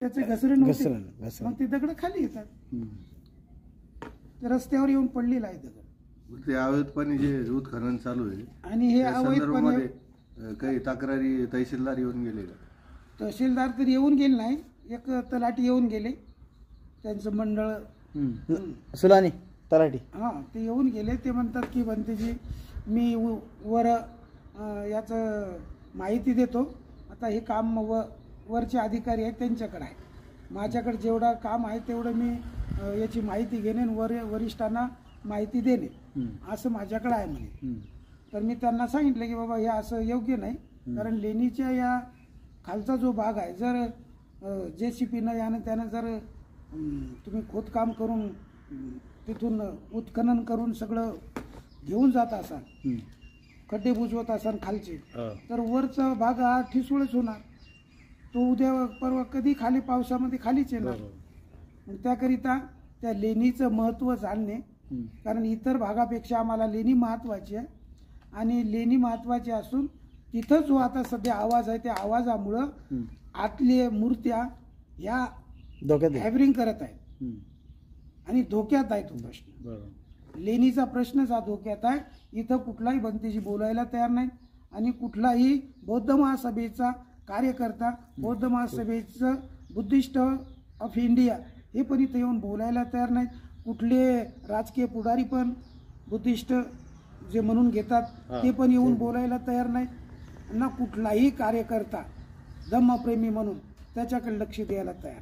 त्याचे घसरे नव्हते, मग ते दगड खाली येतात. रस्त्यावर येऊन पडलेला आहे दगड. ते अवैधपणे जे उत्खनन चालू आहे आणि हे अवैधपणे काही तक्रारी तहसीलदार येऊन गेले का? तहसीलदार तर येऊन गेले नाही, एक तलाठी येऊन गेले, त्यांचं मंडळ सुलानी तलाठी ते येऊन गेले. ते म्हणतात की बनतेजी मी वर याचं माहिती देतो, आता हे काम वरचे अधिकारी आहेत त्यांच्याकडे आहे, माझ्याकडे जेवढं काम आहे तेवढं मी याची माहिती घेणे आणि वरिष्ठांना माहिती देणे असं माझ्याकडे आहे म्हणे. तर मी त्यांना सांगितलं की बाबा हे असं योग्य नाही, कारण लेणीच्या या खालचा जो भाग आहे, जर JCPनं यानं त्यानं जर तुम्ही खोदकाम करून तिथून उत्खनन करून सगळं घेऊन जात असाल, खड्डे बुजवत असाल खालचे, तर वरचा भाग हा ठिसूळच होणार, तो उद्या परवा कधी खाली पावसामध्ये खालीच येणार. त्याकरिता त्या लेणीचं महत्त्व जाणणे, कारण इतर भागापेक्षा आम्हाला लेणी महत्त्वाची आहे आणि लेणी महत्त्वाची असून तिथं जो आता सध्या आवाज आहे त्या आवाजामुळं आतल्या मूर्त्या ह्या हॅवरिंग करत आहेत आणि धोक्यात आहे. तो प्रश्न लेणीचा प्रश्नच हा धोक्यात आहे. इथं कुठलाही बनतेजी बोलायला तयार नाही आणि कुठलाही बौद्ध महासभेचा कार्यकर्ता, बौद्ध महासभेचं बुद्धिस्ट ऑफ इंडिया हे पण इथं येऊन बोलायला तयार नाहीत. कुठले राजकीय पुढारी पण बुद्धिस्ट जे म्हणून घेतात ते पण येऊन बोलायला तयार नाहीत. ना कुठलाही कार्यकर्ता धम्मप्रेमी म्हणून त्याच्याकडे लक्ष द्यायला तयार.